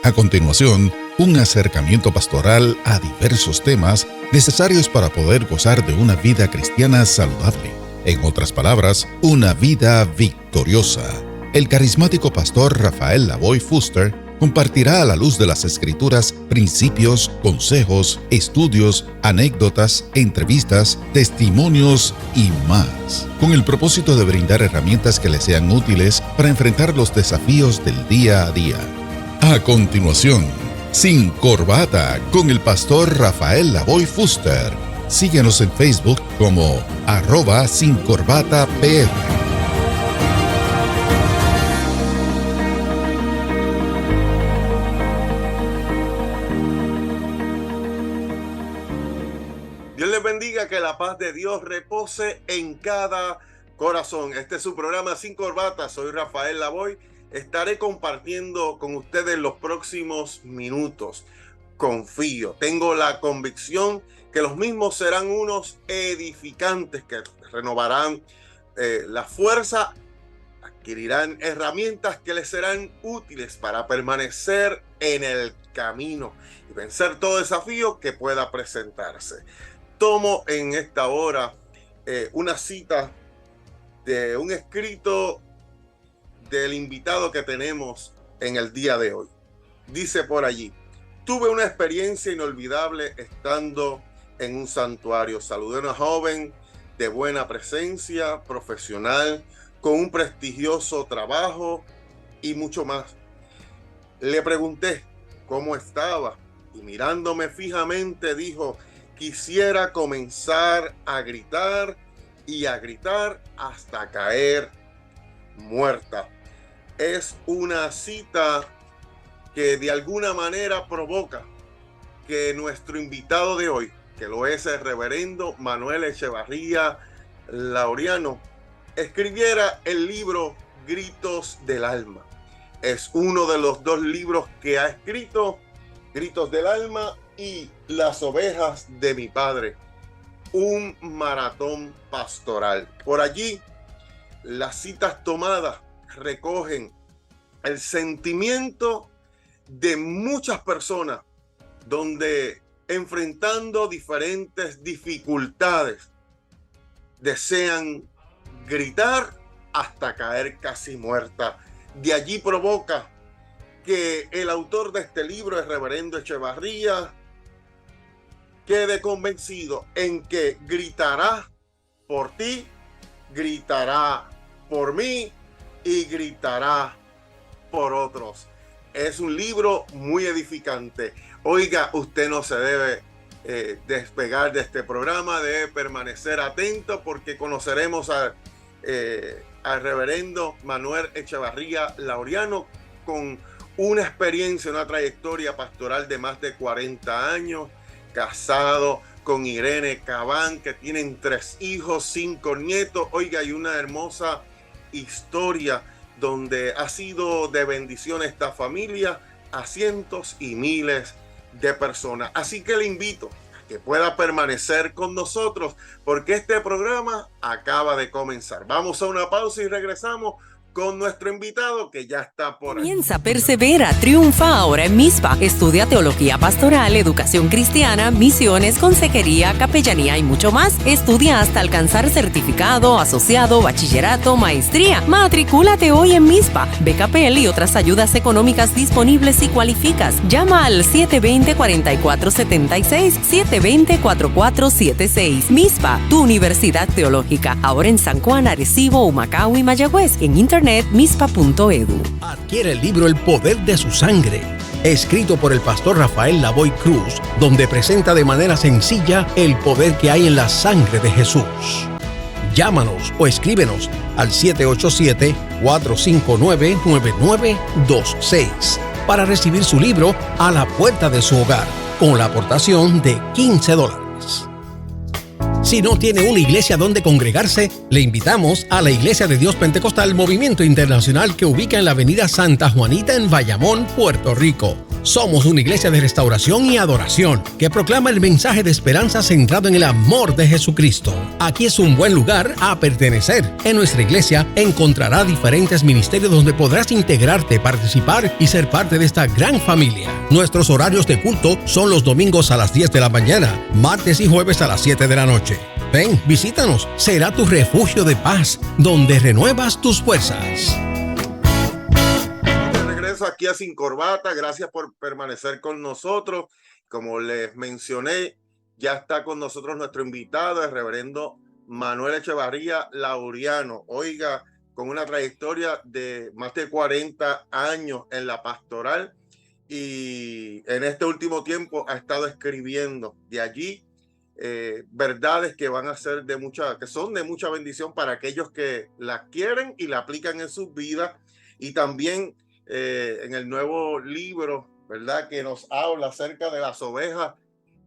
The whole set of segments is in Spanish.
A continuación, un acercamiento pastoral a diversos temas necesarios para poder gozar de una vida cristiana saludable. En otras palabras, una vida victoriosa. El carismático pastor Rafael Lavoy Fuster compartirá a la luz de las Escrituras principios, consejos, estudios, anécdotas, entrevistas, testimonios y más, con el propósito de brindar herramientas que le sean útiles para enfrentar los desafíos del día a día. A continuación, Sin Corbata con el pastor Rafael Lavoy Fuster. Síguenos en Facebook como @sincorbatapr. Dios les bendiga, que la paz de Dios repose en cada corazón. Este es su programa Sin Corbata. Soy Rafael Lavoy. Estaré compartiendo con ustedes los próximos minutos. Confío, tengo la convicción que los mismos serán unos edificantes que renovarán la fuerza, adquirirán herramientas que les serán útiles para permanecer en el camino y vencer todo desafío que pueda presentarse. Tomo en esta hora una cita de un escrito del invitado que tenemos en el día de hoy. Dice por allí: tuve una experiencia inolvidable estando en un santuario. Saludé a una joven de buena presencia, profesional, con un prestigioso trabajo y mucho más. Le pregunté cómo estaba y mirándome fijamente dijo: quisiera comenzar a gritar y a gritar hasta caer muerta. Es una cita que de alguna manera provoca que nuestro invitado de hoy, que lo es el reverendo Manuel Echevarría Laureano, escribiera el libro Gritos del Alma. Es uno de los dos libros que ha escrito, Gritos del Alma y Las ovejas de mi padre, un maratón pastoral. Por allí, las citas tomadas recogen el sentimiento de muchas personas donde, enfrentando diferentes dificultades, desean gritar hasta caer casi muerta. De allí provoca que el autor de este libro, el reverendo Echevarría, quede convencido en que gritará por ti, gritará por mí y gritará por otros. Es un libro muy edificante. Oiga, usted no se debe despegar de este programa, debe permanecer atento, porque conoceremos al reverendo Manuel Echevarría Laureano, con una experiencia, una trayectoria pastoral de más de 40 años, casado con Irene Cabán, que tienen 3 hijos, 5 nietos. Oiga, hay una hermosa historia donde ha sido de bendición esta familia a cientos y miles de personas. Así que le invito a que pueda permanecer con nosotros, porque este programa acaba de comenzar. Vamos a una pausa y regresamos con nuestro invitado, que ya está por ahí. Comienza, persevera, triunfa ahora en MISPA. Estudia teología pastoral, educación cristiana, misiones, consejería, capellanía y mucho más. Estudia hasta alcanzar certificado, asociado, bachillerato, maestría. Matricúlate hoy en MISPA. BKPL y otras ayudas económicas disponibles si cualificas. Llama al 720-4476, 720-4476. MISPA, tu universidad teológica. Ahora en San Juan, Arecibo, Humacao y Mayagüez. En internet mispa.edu. Adquiere el libro El Poder de su Sangre, escrito por el pastor Rafael Lavoy Cruz, donde presenta de manera sencilla el poder que hay en la sangre de Jesús. Llámanos o escríbenos al 787-459-9926 para recibir su libro a la puerta de su hogar, con la aportación de $15. Si no tiene una iglesia donde congregarse, le invitamos a la Iglesia de Dios Pentecostal Movimiento Internacional, que ubica en la avenida Santa Juanita en Bayamón, Puerto Rico. Somos una iglesia de restauración y adoración que proclama el mensaje de esperanza centrado en el amor de Jesucristo. Aquí es un buen lugar a pertenecer. En nuestra iglesia encontrará diferentes ministerios donde podrás integrarte, participar y ser parte de esta gran familia. Nuestros horarios de culto son los domingos a las 10 de la mañana, martes y jueves a las 7 de la noche. Ven, visítanos. Será tu refugio de paz, donde renuevas tus fuerzas. Aquí a Sin Corbata, gracias por permanecer con nosotros. Como les mencioné, ya está con nosotros nuestro invitado, el reverendo Manuel Echevarría Laureano. Oiga, con una trayectoria de más de 40 años en la pastoral, y en este último tiempo ha estado escribiendo de allí verdades que van a ser que son de mucha bendición para aquellos que las quieren y la aplican en sus vidas. Y también en el nuevo libro, ¿verdad?, que nos habla acerca de las ovejas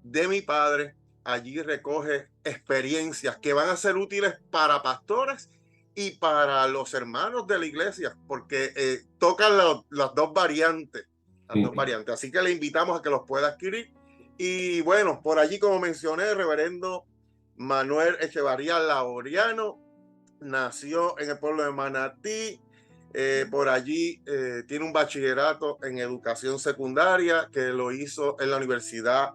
de mi padre, allí recoge experiencias que van a ser útiles para pastores y para los hermanos de la iglesia, porque tocan las dos variantes. Así que le invitamos a que los pueda adquirir. Y bueno, por allí, como mencioné, el reverendo Manuel Echevarría Laureano nació en el pueblo de Manatí. Por allí tiene un bachillerato en educación secundaria que lo hizo en la Universidad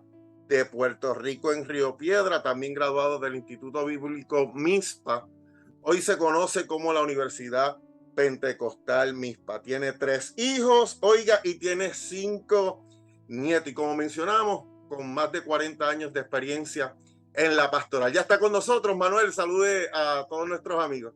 de Puerto Rico en Río Piedra, también graduado del Instituto Bíblico Mizpa. Hoy se conoce como la Universidad Pentecostal Mizpa. Tiene 3 hijos, oiga, y tiene 5 nietos. Y como mencionamos, con más de 40 años de experiencia en la pastoral. Ya está con nosotros, Manuel. Salude a todos nuestros amigos.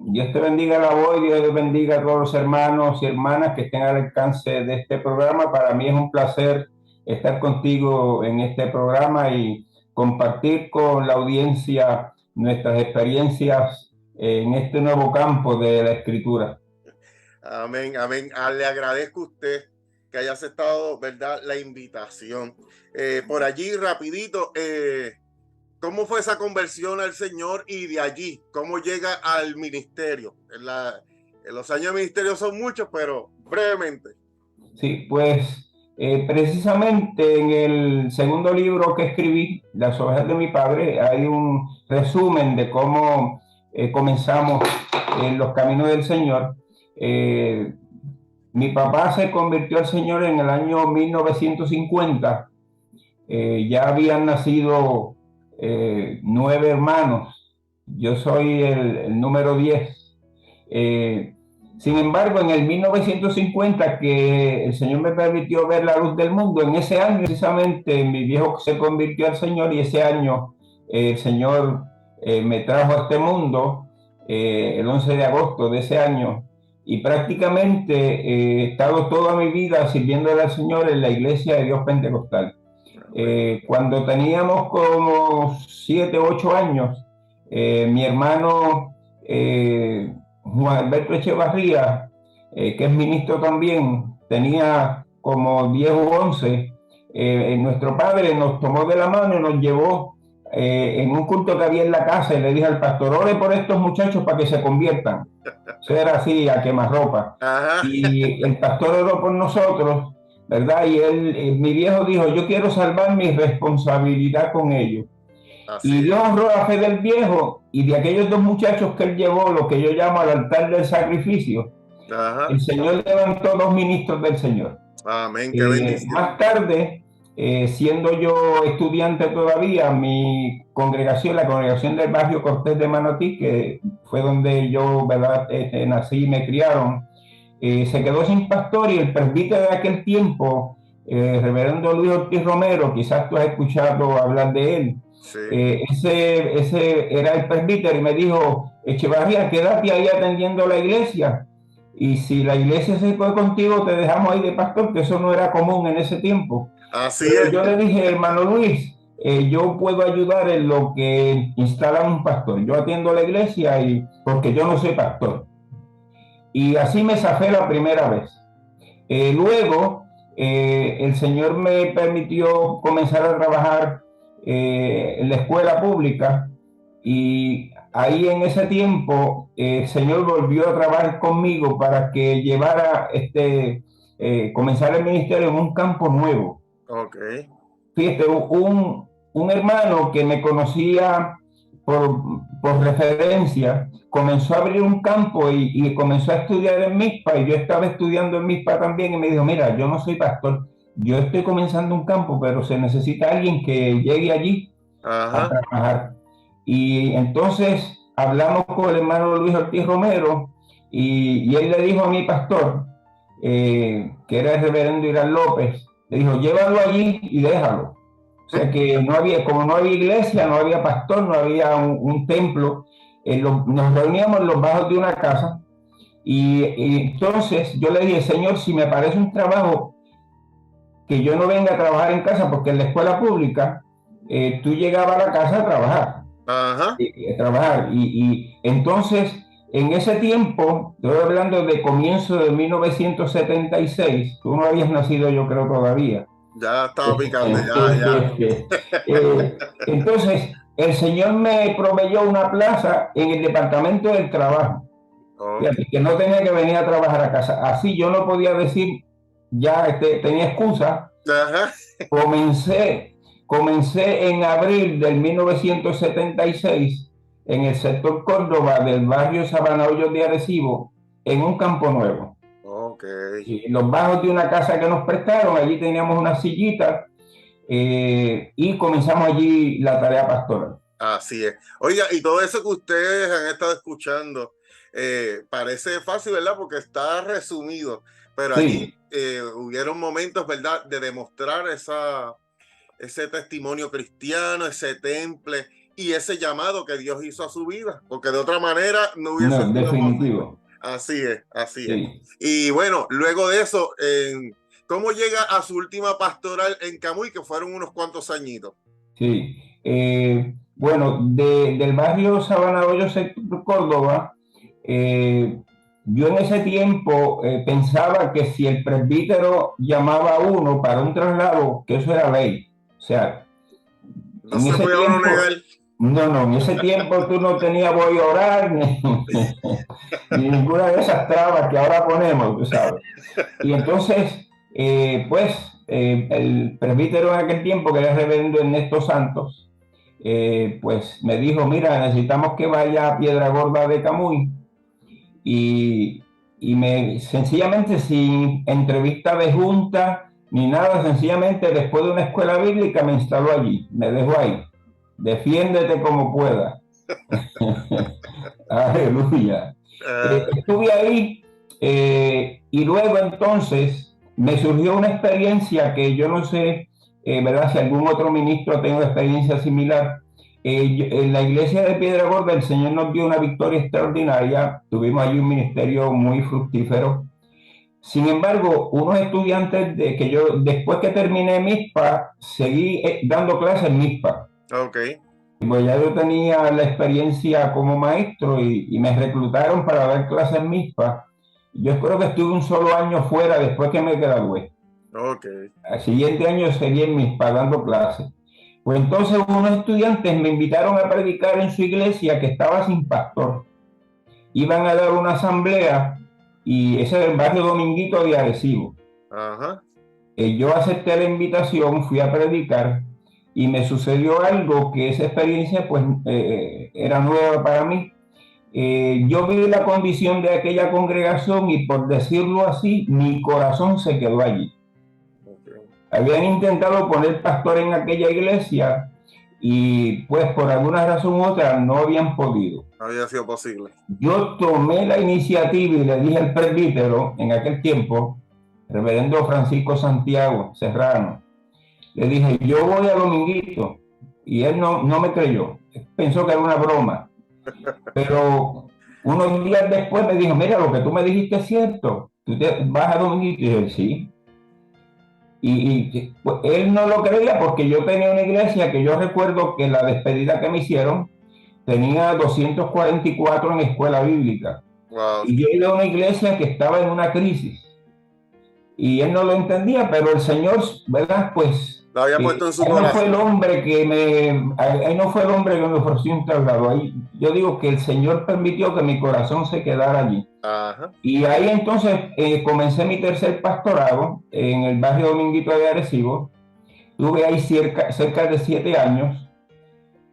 Dios te bendiga la voz, Dios bendiga a todos los hermanos y hermanas que estén al alcance de este programa. Para mí es un placer estar contigo en este programa y compartir con la audiencia nuestras experiencias en este nuevo campo de la Escritura. Amén, amén. Le agradezco a usted que haya aceptado, ¿verdad?, la invitación. Por allí, rapidito, ¿cómo fue esa conversión al Señor y de allí, cómo llega al ministerio? Los años de ministerio son muchos, pero brevemente. Sí, pues precisamente en el segundo libro que escribí, Las ovejas de mi padre, hay un resumen de cómo comenzamos en los caminos del Señor. Mi papá se convirtió al Señor en el año 1950. Ya habían nacido 9 hermanos. Yo soy el número 10. Sin embargo, en el 1950, que el Señor me permitió ver la luz del mundo, en ese año precisamente mi viejo se convirtió al Señor, y ese año el Señor me trajo a este mundo el 11 de agosto de ese año, y prácticamente he estado toda mi vida sirviéndole al Señor en la Iglesia de Dios Pentecostal. Cuando teníamos como 7 u 8 años, mi hermano Juan Alberto Echevarría, que es ministro también, tenía como 10 u 11. Nuestro padre nos tomó de la mano y nos llevó en un culto que había en la casa, y le dije al pastor: ore por estos muchachos para que se conviertan. Eso era así, a quemarropa. Y el pastor oró por nosotros, ¿verdad? Y mi viejo dijo: yo quiero salvar mi responsabilidad con ellos. Y Dios honró la fe del viejo, y de aquellos 2 muchachos que él llevó, lo que yo llamo al altar del sacrificio, el Señor levantó 2 ministros del Señor. Amén, qué bendición. Más tarde, siendo yo estudiante todavía, mi congregación, la congregación del barrio Cortés de Manatí, que fue donde yo, ¿verdad?, nací y me criaron, se quedó sin pastor, y el presbítero de aquel tiempo, reverendo Luis Ortiz Romero, quizás tú has escuchado hablar de él. Sí. Ese era el presbítero, y me dijo: Echevarría, quédate ahí atendiendo la iglesia, y si la iglesia se fue contigo, te dejamos ahí de pastor, que eso no era común en ese tiempo. Así Pero es. yo le dije: hermano Luis, yo puedo ayudar en lo que instalan un pastor. Yo atiendo la iglesia, porque yo no soy pastor. Y así me zafé la primera vez. Luego, el Señor me permitió comenzar a trabajar en la escuela pública, y ahí en ese tiempo el Señor volvió a trabajar conmigo para que llevara comenzar el ministerio en un campo nuevo. Ok. Fíjate, un hermano que me conocía por referencia, comenzó a abrir un campo y comenzó a estudiar en MISPA, y yo estaba estudiando en MISPA también, y me dijo, mira, yo no soy pastor, yo estoy comenzando un campo, pero se necesita alguien que llegue allí a trabajar. Y entonces hablamos con el hermano Luis Ortiz Romero, y él le dijo a mi pastor, que era el reverendo Irán López, le dijo, llévalo allí y déjalo. O sea que como no había iglesia, no había pastor, no había un templo, nos reuníamos en los bajos de una casa, y entonces yo le dije, Señor, si me parece un trabajo que yo no venga a trabajar en casa, porque en la escuela pública tú llegabas a la casa a trabajar. Y entonces en ese tiempo, estoy hablando de comienzo de 1976, tú no habías nacido, yo creo, todavía. Ya estaba picando, ya. Entonces, el Señor me proveyó una plaza en el departamento del trabajo. Okay. Que no tenía que venir a trabajar a casa. Así yo no podía decir, ya tenía excusa. Comencé en abril del 1976 en el sector Córdoba del barrio Sabana Hoyos de Arecibo, en un campo nuevo. Y los bajos de una casa que nos prestaron, allí teníamos una sillita, y comenzamos allí la tarea pastoral. Así es. Oiga, y todo eso que ustedes han estado escuchando parece fácil, ¿verdad? Porque está resumido, pero allí hubieron momentos, ¿verdad?, de demostrar ese testimonio cristiano, ese temple y ese llamado que Dios hizo a su vida, porque de otra manera no hubiese sido definitivo. Así es. Y bueno, luego de eso, ¿cómo llega a su última pastoral en Camuy, que fueron unos cuantos añitos? Sí, bueno, del barrio Sabana Hoyos, Córdoba, yo en ese tiempo pensaba que si el presbítero llamaba a uno para un traslado, que eso era ley. O sea, no se podía uno negar. No, en ese tiempo tú no tenías voy a orar ni ninguna de esas trabas que ahora ponemos, tú sabes. Y entonces, el presbítero en aquel tiempo, que era el reverendo Ernesto Santos, pues me dijo, mira, necesitamos que vaya a Piedra Gorda de Camuy. Y sencillamente, sin entrevista de junta ni nada, sencillamente después de una escuela bíblica me instaló allí, me dejó ahí. Defiéndete como pueda. Aleluya. Estuve ahí, y luego entonces me surgió una experiencia que yo no sé, ¿verdad?, si algún otro ministro tiene una experiencia similar. En la iglesia de Piedra Gorda el Señor nos dio una victoria extraordinaria, tuvimos allí un ministerio muy fructífero. Sin embargo, unos estudiantes después que terminé MISPA, seguí dando clases en MISPA. Pues ya yo tenía la experiencia como maestro y me reclutaron para dar clases en MISPA. Yo creo que estuve un solo año fuera después que me gradué. Al siguiente año seguí en MISPA dando clases. Pues entonces unos estudiantes me invitaron a predicar en su iglesia que estaba sin pastor. Iban a dar una asamblea, y ese es el barrio Dominguito de Arecibo. Yo acepté la invitación, fui a predicar, y me sucedió algo que esa experiencia pues era nueva para mí. Yo vi la condición de aquella congregación y, por decirlo así, mi corazón se quedó allí. Habían intentado poner pastor en aquella iglesia y pues por alguna razón u otra no habían podido. No había sido posible. Yo tomé la iniciativa y le dije al presbítero en aquel tiempo, reverendo Francisco Santiago Serrano, le dije, yo voy a Dominguito. Y él no me creyó, pensó que era una broma. Pero unos días después me dijo, mira, lo que tú me dijiste es cierto, tú vas a Dominguito. Y yo, sí. Y pues, él no lo creía, porque yo tenía una iglesia que yo recuerdo que la despedida que me hicieron tenía 244 en escuela bíblica. Wow. Y yo iba a una iglesia que estaba en una crisis. Y él no lo entendía, pero el Señor, ¿verdad?, pues Lo había puesto en su ahí no fue el corazón. hombre ahí no fue el hombre que me ofreció un traslado. Ahí, yo digo que el Señor permitió que mi corazón se quedara allí. Ajá. Y ahí entonces comencé mi tercer pastorado en el barrio Dominguito de Arecibo. Tuve ahí cerca de 7 años.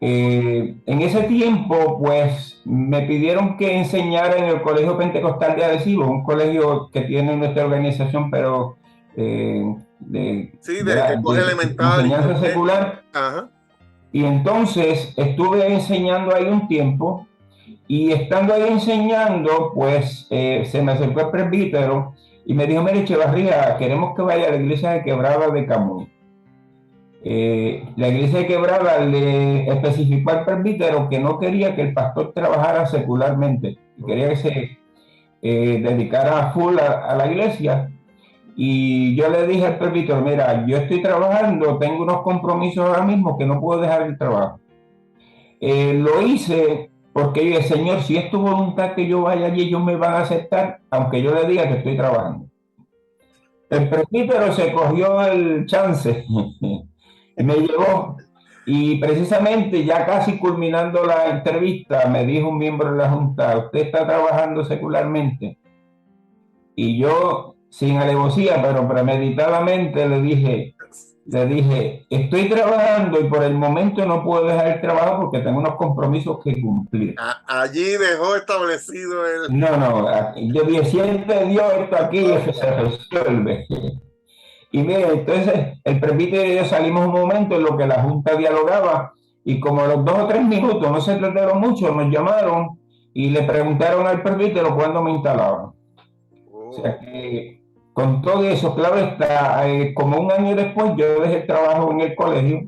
En ese tiempo, pues, me pidieron que enseñara en el Colegio Pentecostal de Arecibo, un colegio que tiene nuestra organización, pero Sí, que coge de elemental, enseñanza intermedio. secular. Ajá. Y entonces estuve enseñando ahí un tiempo, y estando ahí enseñando, pues, se me acercó el presbítero y me dijo: mire, Echevarría, queremos que vaya a la iglesia de Quebrada de Camuy. La iglesia de Quebrada le especificó al presbítero que no quería que el pastor trabajara secularmente, quería que se dedicara full a la iglesia. Y yo le dije al presbítero: mira, yo estoy trabajando, tengo unos compromisos ahora mismo que no puedo dejar el trabajo. Lo hice porque yo dije: Señor, si es tu voluntad que yo vaya allí, ellos me van a aceptar, aunque yo le diga que estoy trabajando. El presbítero se cogió el chance y me llevó. Y precisamente ya casi culminando la entrevista, me dijo un miembro de la Junta: ¿usted está trabajando secularmente? Y yo, sin alevosía, pero premeditadamente, le dije: estoy trabajando y por el momento no puedo dejar el trabajo porque tengo unos compromisos que cumplir. Allí dejó establecido el... No, yo dije: si él te dio esto aquí, se resuelve. Y mire, entonces el presbítero y yo salimos un momento en lo que la Junta dialogaba, y como a los 2 o 3 minutos, no se trataron mucho, nos llamaron y le preguntaron al presbítero cuándo me instalaban. O sea que, con todo eso, claro está, como un año después yo dejé el trabajo en el colegio,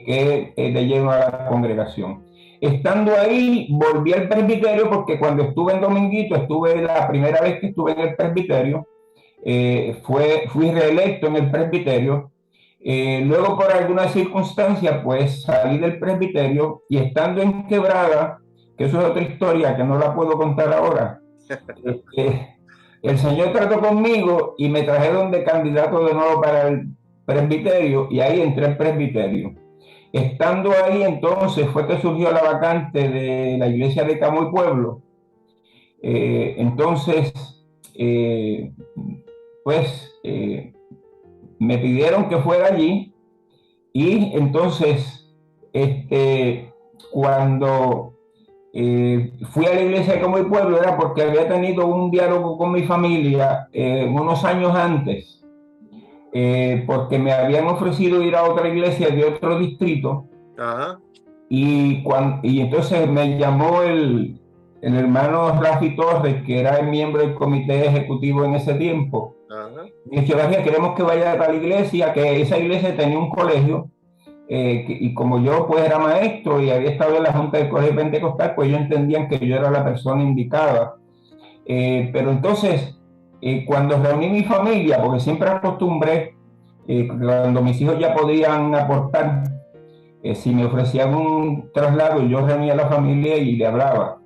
que de lleno a la congregación. Estando ahí, volví al presbiterio porque cuando estuve en Dominguito, la primera vez que estuve en el presbiterio, fui reelecto en el presbiterio. Luego, por alguna circunstancia, pues salí del presbiterio, y estando en Quebrada, que eso es otra historia que no la puedo contar ahora, el Señor trató conmigo y me trajeron de candidato de nuevo para el presbiterio, y ahí entré al presbiterio. Estando ahí, entonces, fue que surgió la vacante de la iglesia de Camuy Pueblo. Entonces, me pidieron que fuera allí, y entonces, cuando fui a la iglesia de Camuy Pueblo, era porque había tenido un diálogo con mi familia unos años antes, porque me habían ofrecido ir a otra iglesia de otro distrito. Ajá. Y entonces me llamó el hermano Rafi Torres, que era el miembro del comité ejecutivo en ese tiempo. Ajá. Y dijo: queremos que vaya a la iglesia, que esa iglesia tenía un colegio, y como yo pues era maestro y había estado en la Junta del Colegio Pentecostal, pues ellos entendían que yo era la persona indicada. Pero entonces, cuando reuní mi familia, porque siempre acostumbré, cuando mis hijos ya podían aportar, si me ofrecían un traslado, yo reunía a la familia y le hablaba.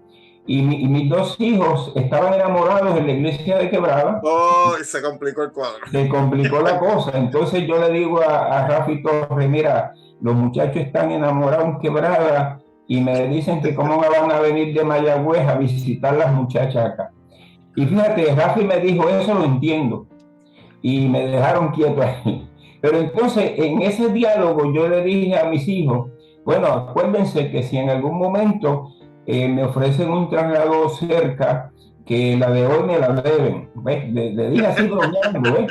Y mis 2 hijos estaban enamorados en la iglesia de Quebrada. Oh, y se complicó el cuadro. Se complicó la cosa. Entonces yo le digo a Rafi Torres: mira, los muchachos están enamorados en Quebrada y me dicen que cómo me van a venir de Mayagüez a visitar las muchachas acá. Y fíjate, Rafi me dijo: eso lo entiendo. Y me dejaron quieto ahí. Pero entonces, en ese diálogo, yo le dije a mis hijos: bueno, acuérdense que si en algún momento me ofrecen un traslado cerca, que la de hoy me la deben. Le dije así bromeando,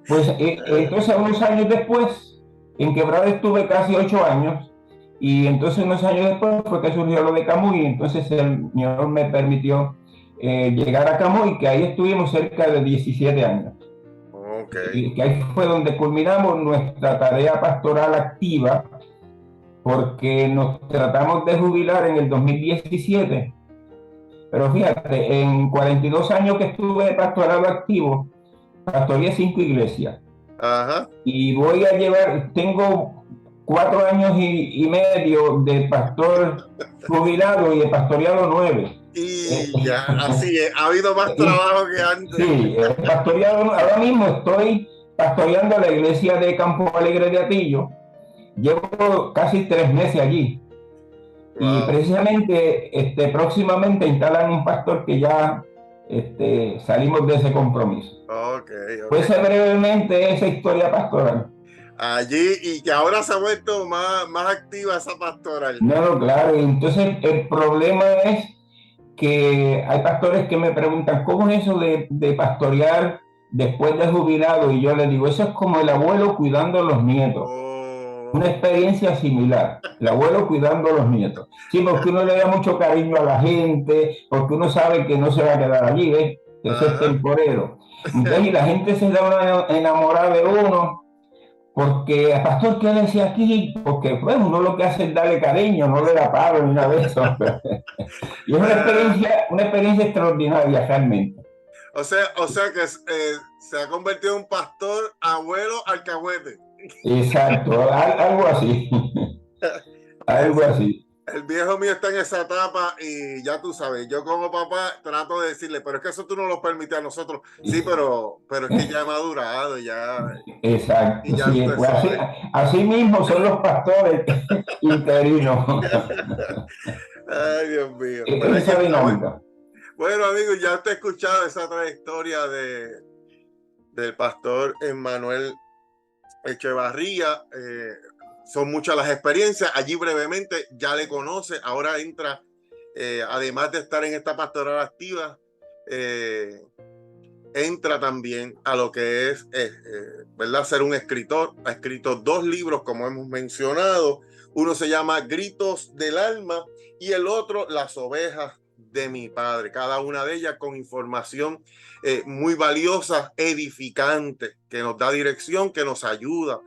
Pues entonces, unos años después, en Quebrada estuve casi 8 años, y entonces unos años después fue que surgió lo de Camuy, y entonces el Señor me permitió llegar a Camuy, que ahí estuvimos cerca de 17 años. Y que ahí fue donde culminamos nuestra tarea pastoral activa, porque nos tratamos de jubilar en el 2017. Pero fíjate, en 42 años que estuve de pastorado activo, pastoreé 5 iglesias. Ajá. Y tengo 4 años y medio de pastor jubilado y de pastoreado 9. Y ya, así es, ha habido más trabajo que antes. Sí, pastoreado, ahora mismo estoy pastoreando la iglesia de Campo Alegre de Atillo. Llevo casi 3 meses allí. Wow. Y precisamente próximamente instalan un pastor que ya salimos de ese compromiso. Okay. Pues brevemente esa historia pastoral. Allí, y que ahora se ha vuelto más activa esa pastoral. No, claro. Entonces el problema es que hay pastores que me preguntan, ¿cómo es eso de pastorear después de jubilado? Y yo les digo, eso es como el abuelo cuidando a los nietos. Oh. Una experiencia similar, el abuelo cuidando a los nietos. Sí, porque uno le da mucho cariño a la gente, porque uno sabe que no se va a quedar allí, ¿ves? Eso es temporero. Entonces, y la gente se da enamorada de uno, porque el pastor quédese aquí, porque pues, uno lo que hace es darle cariño, no le da paro ni nada de eso. Y es una experiencia extraordinaria realmente. O sea que se ha convertido en un pastor abuelo alcahuete. Exacto, algo así. Algo así. El viejo mío está en esa etapa y ya tú sabes, yo como papá trato de decirle, pero es que eso tú no lo permites a nosotros. Sí, pero es que ya he madurado, ya. Exacto, ya sí, pues así mismo son los pastores interinos. Ay, Dios mío. Esa dinámica. Bueno, amigos, ya te he escuchado esa trayectoria del pastor Emmanuel Echevarría. Son muchas las experiencias. Allí brevemente ya le conoce. Ahora entra, además de estar en esta pastoral activa, entra también a lo que es, ¿verdad? Ser un escritor. Ha escrito 2 libros, como hemos mencionado. Uno se llama Gritos del Alma y el otro, Las Ovejas de mi Padre. Cada una de ellas con información muy valiosa, edificante, que nos da dirección, que nos ayuda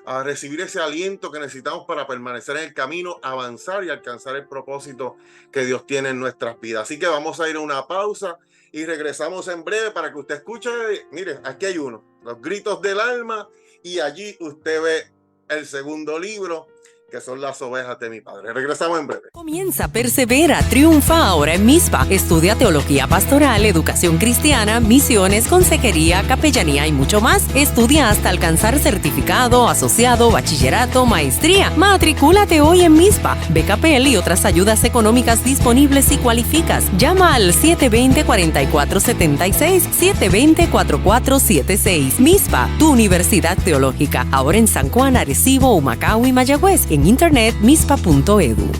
a recibir ese aliento que necesitamos para permanecer en el camino, avanzar y alcanzar el propósito que Dios tiene en nuestras vidas. Así que vamos a ir a una pausa y regresamos en breve para que usted escuche. Mire, aquí hay uno, Los Gritos del Alma, y allí usted ve el segundo libro, que son Las Ovejas de mi Padre. Regresamos en breve. Comienza, persevera, triunfa ahora en MISPA. Estudia teología pastoral, educación cristiana, misiones, consejería, capellanía y mucho más. Estudia hasta alcanzar certificado, asociado, bachillerato, maestría. Matricúlate hoy en MISPA. BKPL y otras ayudas económicas disponibles si cualificas. Llama al 720-4476, 720-4476. MISPA, tu universidad teológica. Ahora en San Juan, Arecibo, Humacao y Mayagüez. En internet mispa.edu.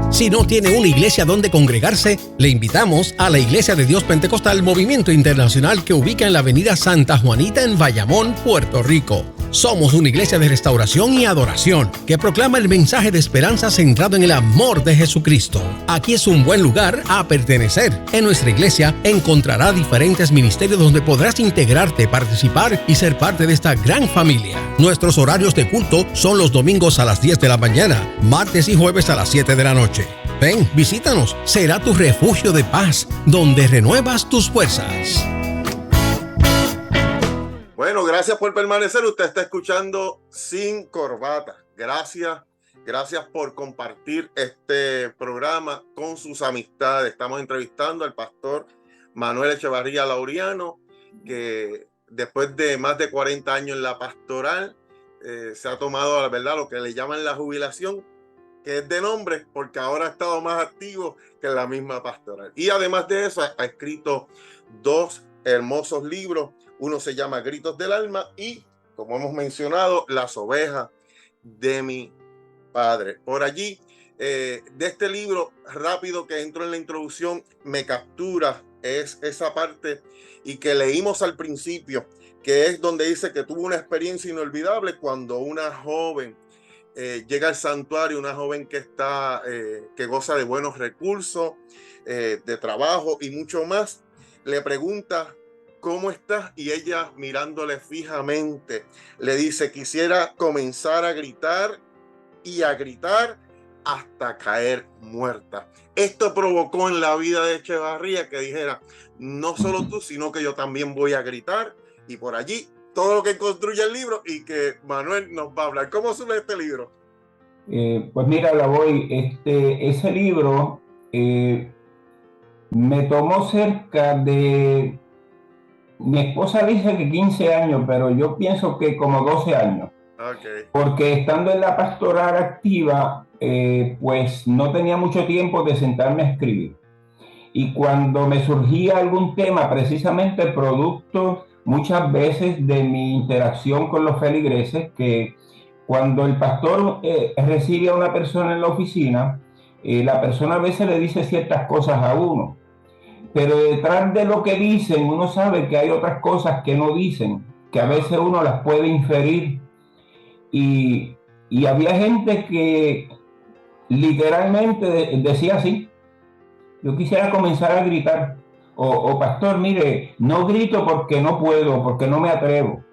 Si no tiene una iglesia donde congregarse, le invitamos a la Iglesia de Dios Pentecostal Movimiento Internacional, que ubica en la avenida Santa Juanita en Bayamón, Puerto Rico. Somos una iglesia de restauración y adoración que proclama el mensaje de esperanza centrado en el amor de Jesucristo. Aquí es un buen lugar a pertenecer. En nuestra iglesia encontrará diferentes ministerios donde podrás integrarte, participar y ser parte de esta gran familia. Nuestros horarios de culto son los domingos a las 10 de la mañana, martes y jueves a las 7 de la noche. Ven, visítanos. Será tu refugio de paz, donde renuevas tus fuerzas. Bueno, gracias por permanecer. Usted está escuchando Sin Corbata. Gracias por compartir este programa con sus amistades. Estamos entrevistando al pastor Manuel Echevarría Laureano, que después de más de 40 años en la pastoral, se ha tomado, la verdad, lo que le llaman la jubilación, que es de nombre, porque ahora ha estado más activo que en la misma pastoral. Y además de eso, ha escrito 2 hermosos libros. Uno se llama Gritos del Alma y, como hemos mencionado, Las Ovejas de mi Padre. Por allí, de este libro, rápido que entro en la introducción, me captura es esa parte y que leímos al principio, que es donde dice que tuvo una experiencia inolvidable cuando una joven llega al santuario, una joven que goza de buenos recursos, de trabajo y mucho más, le pregunta: ¿cómo estás? Y ella, mirándole fijamente, le dice: quisiera comenzar a gritar y a gritar hasta caer muerta. Esto provocó en la vida de Echevarría que dijera: no solo tú, sino que yo también voy a gritar. Y por allí todo lo que construye el libro, y que Manuel nos va a hablar. ¿Cómo surge este libro? Pues mira, ese libro me tomó cerca de mi esposa dice que 15 años, pero yo pienso que como 12 años. Okay. Porque estando en la pastoral activa, pues no tenía mucho tiempo de sentarme a escribir. Y cuando me surgía algún tema, precisamente producto muchas veces de mi interacción con los feligreses, que cuando el pastor recibe a una persona en la oficina, la persona a veces le dice ciertas cosas a uno, pero detrás de lo que dicen uno sabe que hay otras cosas que no dicen, que a veces uno las puede inferir. Y había gente que literalmente decía así: yo quisiera comenzar a gritar, o pastor, mire, no grito porque no puedo, porque no me atrevo,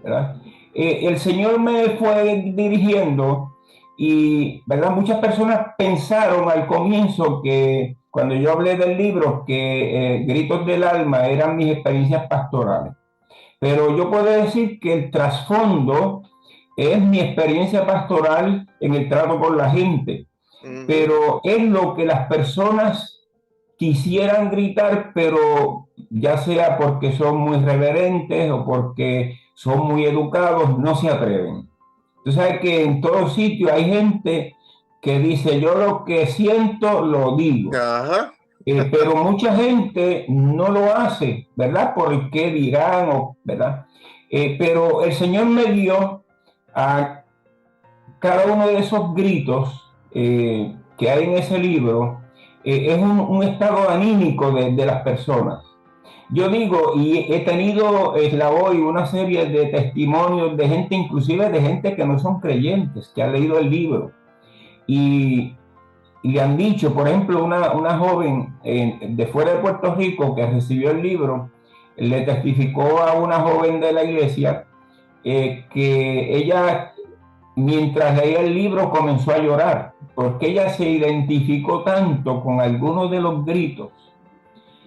¿verdad? El Señor me fue dirigiendo y, ¿verdad? Muchas personas pensaron al comienzo que cuando yo hablé del libro que Gritos del Alma eran mis experiencias pastorales, pero yo puedo decir que el trasfondo es mi experiencia pastoral en el trato con la gente, pero es lo que las personas quisieran gritar, pero ya sea porque son muy reverentes o porque son muy educados, no se atreven. Tú sabes que en todo sitio hay gente que dice: yo lo que siento lo digo. Ajá. Pero mucha gente no lo hace, ¿verdad? ¿Por qué dirán? ¿Verdad? Pero el Señor me dio a cada uno de esos gritos que hay en ese libro, es un estado anímico de las personas. Yo digo, y he tenido hoy una serie de testimonios de gente, inclusive de gente que no son creyentes, que ha leído el libro. Y le han dicho, por ejemplo, una joven de fuera de Puerto Rico que recibió el libro, le testificó a una joven de la iglesia que ella, mientras leía el libro, comenzó a llorar, porque ella se identificó tanto con algunos de los gritos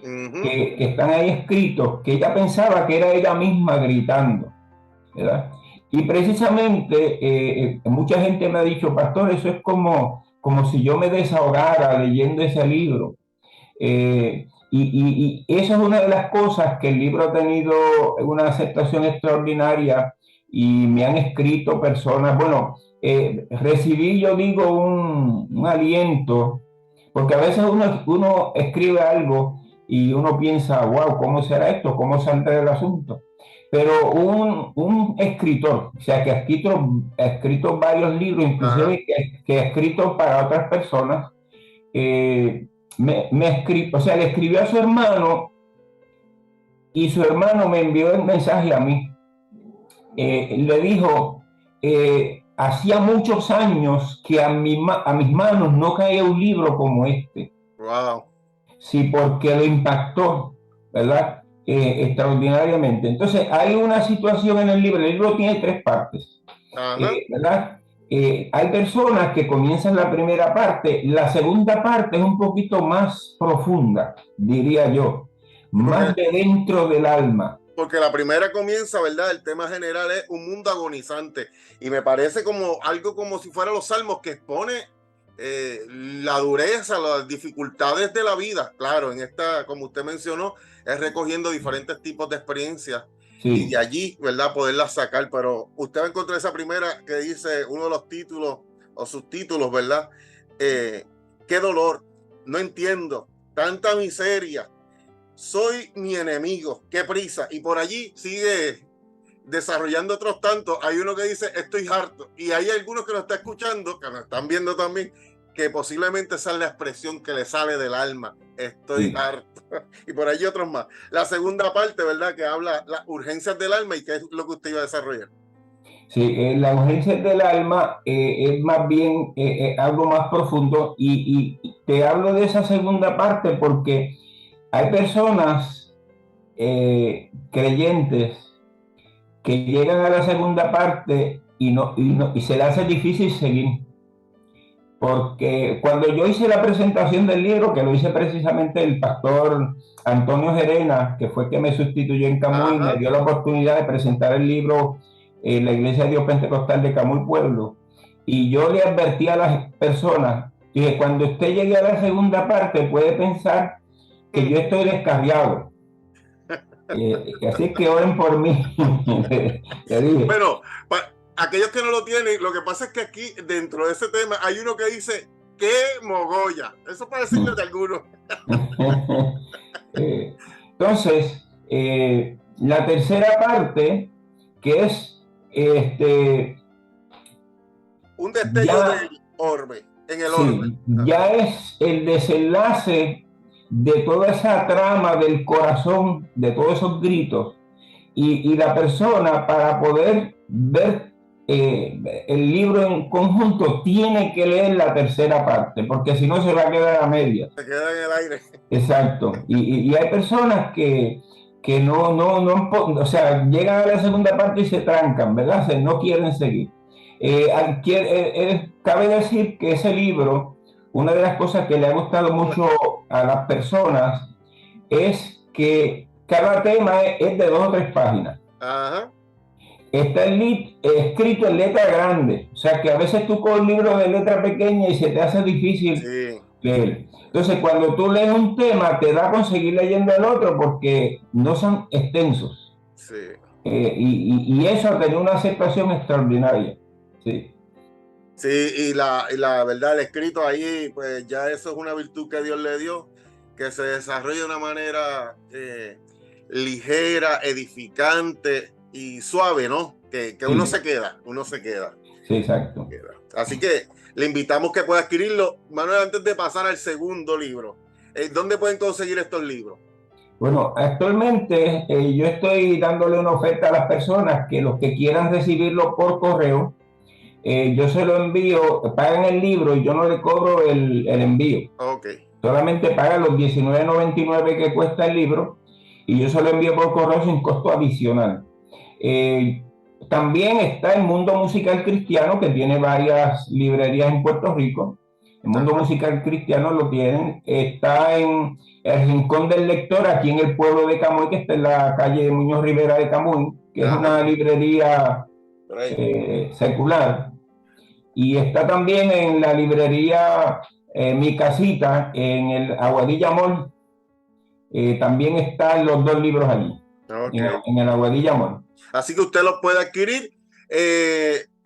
que están ahí escritos, que ella pensaba que era ella misma gritando, ¿verdad? Y precisamente mucha gente me ha dicho: pastor, eso es como si yo me desahogara leyendo ese libro. Y esa es una de las cosas que el libro ha tenido una aceptación extraordinaria, y me han escrito personas, bueno, recibí, yo digo, un aliento, porque a veces uno escribe algo y uno piensa: wow, ¿cómo será esto? ¿Cómo saldrá el asunto? Pero un escritor, o sea, que ha escrito varios libros, inclusive que ha escrito para otras personas, o sea, le escribió a su hermano, y su hermano me envió el mensaje a mí. Le dijo: hacía muchos años que a mis manos no caía un libro como este. Wow. Sí, porque lo impactó, ¿verdad? Extraordinariamente. Entonces, hay una situación en el libro tiene 3 partes, ¿verdad? Hay personas que comienzan la primera parte, la segunda parte es un poquito más profunda, diría yo, más de dentro del alma. Porque la primera comienza, ¿verdad? El tema general es un mundo agonizante, y me parece como algo como si fuera los salmos, que expone la dureza, las dificultades de la vida. Claro, en esta, como usted mencionó, es recogiendo diferentes tipos de experiencias, y de allí, ¿verdad?, poderlas sacar. Pero usted va a encontrar esa primera que dice uno de los títulos o subtítulos, ¿verdad? Qué dolor, no entiendo, tanta miseria, soy mi enemigo, qué prisa. Y por allí sigue desarrollando otros tantos. Hay uno que dice: estoy harto. Y hay algunos que nos están escuchando, que nos están viendo también, que posiblemente esa es la expresión que le sale del alma: estoy harto. Y por allí otros más. La segunda parte, ¿verdad?, que habla las urgencias del alma, y qué es lo que usted iba a desarrollar. Sí, la urgencia del alma es más bien algo más profundo, y te hablo de esa segunda parte porque hay personas creyentes que llegan a la segunda parte y se les hace difícil seguir. Porque cuando yo hice la presentación del libro, que lo hice precisamente el pastor Antonio Gerena, que fue que me sustituyó en Camuy, me dio la oportunidad de presentar el libro en la Iglesia de Dios Pentecostal de Camuy Pueblo, y yo le advertí a las personas: dije, cuando usted llegue a la segunda parte puede pensar que yo estoy descarriado, Así que oren por mí. Le dije. Bueno, aquellos que no lo tienen, lo que pasa es que aquí, dentro de ese tema, hay uno que dice, ¡qué mogolla! Eso para decirle de algunos. Entonces, la tercera parte, que es un destello del orbe, en el orbe. Ya es el desenlace de toda esa trama del corazón, de todos esos gritos, y la persona, para poder ver el libro en conjunto, tiene que leer la tercera parte, porque si no se va a quedar a medias. Se queda en el aire. Exacto. Y hay personas que no, o sea, llegan a la segunda parte y se trancan, ¿verdad? No quieren seguir. Cabe decir que ese libro, una de las cosas que le ha gustado mucho a las personas es que cada tema es de 2 o 3 páginas. Ajá. Está escrito en letra grande, o sea que a veces tú con un libro de letra pequeña y se te hace difícil leer. Entonces, cuando tú lees un tema, te da con seguir leyendo el otro porque no son extensos. Sí. Y eso ha tenido una aceptación extraordinaria. Sí. Sí, y la verdad, el escrito ahí, pues ya eso es una virtud que Dios le dio, que se desarrolla de una manera ligera, edificante y suave, ¿no? Que sí. uno se queda. Sí, exacto. Así que le invitamos que pueda adquirirlo. Manuel, antes de pasar al segundo libro, ¿dónde pueden conseguir estos libros? Bueno, actualmente yo estoy dándole una oferta a las personas que los que quieran recibirlo por correo, yo se lo envío, pagan el libro y yo no le cobro el envío. Okay. Solamente pagan los $19.99 que cuesta el libro y yo se lo envío por correo sin costo adicional. También está el Mundo Musical Cristiano, que tiene varias librerías en Puerto Rico. El Mundo Musical Cristiano lo tienen. Está en el Rincón del Lector, aquí en el pueblo de Camuy, que está en la calle Muñoz Rivera de Camuy, que es una librería secular. Y está también en la librería Mi Casita, en el Aguadilla Mall. También están los 2 libros allí, en el Aguadilla Mall. Así que usted los puede adquirir.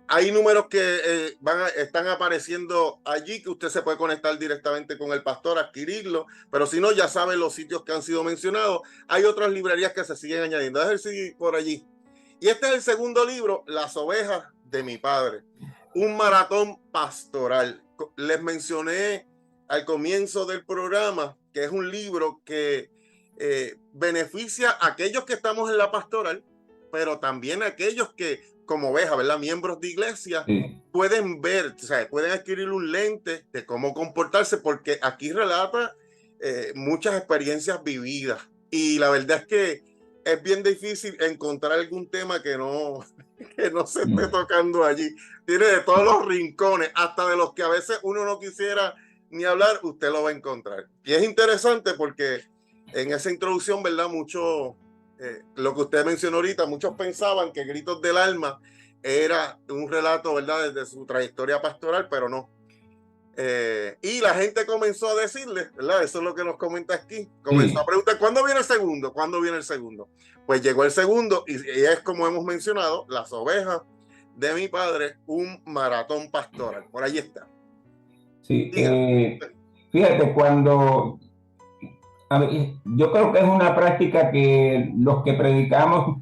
Hay números que están apareciendo allí que usted se puede conectar directamente con el pastor, adquirirlo, pero si no, ya saben los sitios que han sido mencionados. Hay otras librerías que se siguen añadiendo. Déjame seguir por allí. Y este es el segundo libro, Las ovejas de mi padre, un maratón pastoral. Les mencioné al comienzo del programa que es un libro que beneficia a aquellos que estamos en la pastoral, pero también a aquellos que, como ovejas, ¿verdad? Miembros de iglesia, pueden ver, o sea, pueden adquirir un lente de cómo comportarse, porque aquí relata muchas experiencias vividas. Y la verdad es que es bien difícil encontrar algún tema que no se esté tocando allí. Tiene de todos los rincones, hasta de los que a veces uno no quisiera ni hablar, usted lo va a encontrar. Y es interesante porque en esa introducción, ¿verdad? Mucho, lo que usted mencionó ahorita, muchos pensaban que Gritos del Alma era un relato, ¿verdad? Desde su trayectoria pastoral, pero no. Y la gente comenzó a decirle, ¿verdad? Eso es lo que nos comenta aquí. Comenzó a preguntar, ¿cuándo viene el segundo? ¿Cuándo viene el segundo? Pues llegó el segundo y es, como hemos mencionado, Las ovejas de mi padre, un maratón pastoral. Por ahí está. Sí, fíjate, yo creo que es una práctica que los que predicamos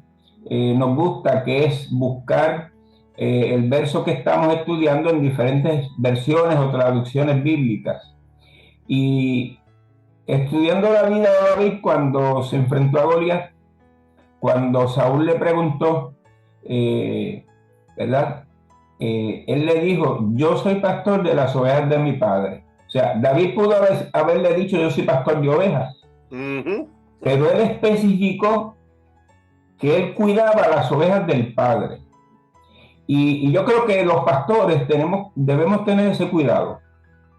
nos gusta, que es buscar el verso que estamos estudiando en diferentes versiones o traducciones bíblicas. Y estudiando la vida de David, cuando se enfrentó a Goliat, cuando Saúl le preguntó, ¿verdad? Él le dijo, yo soy pastor de las ovejas de mi padre. O sea, David pudo haberle dicho, yo soy pastor de ovejas. Pero él especificó que él cuidaba las ovejas del padre. Y yo creo que los pastores debemos tener ese cuidado.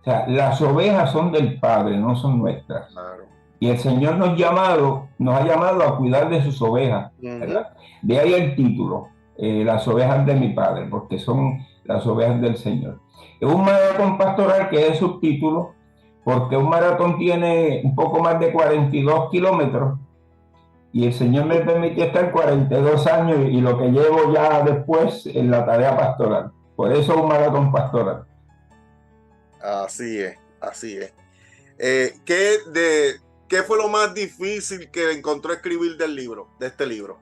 O sea, las ovejas son del padre, no son nuestras. Claro. Y el Señor nos ha llamado a cuidar de sus ovejas, ¿verdad? De ahí el título, Las ovejas de mi padre, porque son las ovejas del Señor. Es un maratón pastoral, que es el subtítulo, porque un maratón tiene un poco más de 42 kilómetros y el Señor me permitió estar 42 años y lo que llevo ya después en la tarea pastoral. Por eso un maratón pastoral. Así es, así es. ¿Qué fue lo más difícil que encontró escribir de este libro?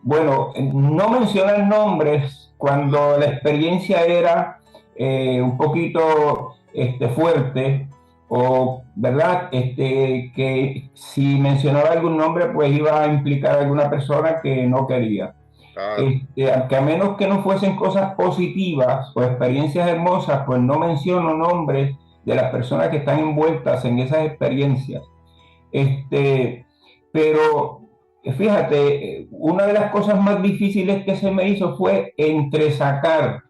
Bueno, no mencionar nombres cuando la experiencia era un poquito fuerte, o verdad, que si mencionaba algún nombre, pues iba a implicar a alguna persona que no quería. Que a menos que no fuesen cosas positivas o experiencias hermosas, pues no menciono nombres de las personas que están envueltas en esas experiencias. Pero fíjate, una de las cosas más difíciles que se me hizo fue entresacar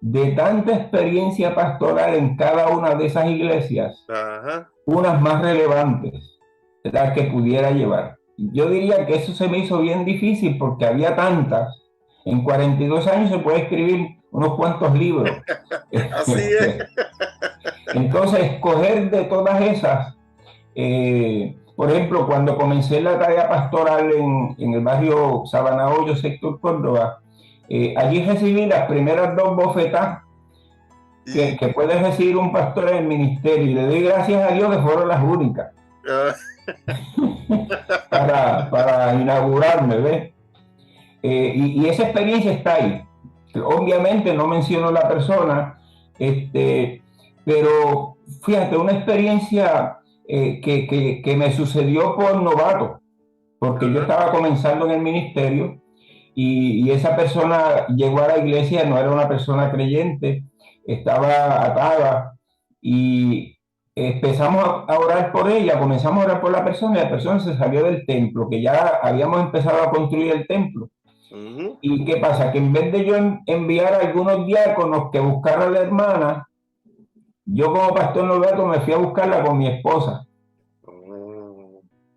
de tanta experiencia pastoral en cada una de esas iglesias, Ajá. unas más relevantes, las que pudiera llevar. Yo diría que eso se me hizo bien difícil porque había tantas. En 42 años se puede escribir unos cuantos libros. Así es. Entonces, escoger de todas esas, por ejemplo, cuando comencé la tarea pastoral en el barrio Sabana Hoyo, sector Córdoba, allí recibí las primeras 2 bofetadas que puede recibir un pastor en el ministerio, y le doy gracias a Dios que fueron las únicas para inaugurarme, ¿ves? Y esa experiencia está ahí. Obviamente no menciono la persona, pero fíjate, una experiencia que me sucedió por novato, porque yo estaba comenzando en el ministerio y esa persona llegó a la iglesia, no era una persona creyente, estaba atada, y empezamos a orar por ella, comenzamos a orar por la persona, y la persona se salió del templo, que ya habíamos empezado a construir el templo. ¿Y qué pasa? Que en vez de yo enviar a algunos diáconos que buscaran a la hermana, yo como pastor novato me fui a buscarla con mi esposa.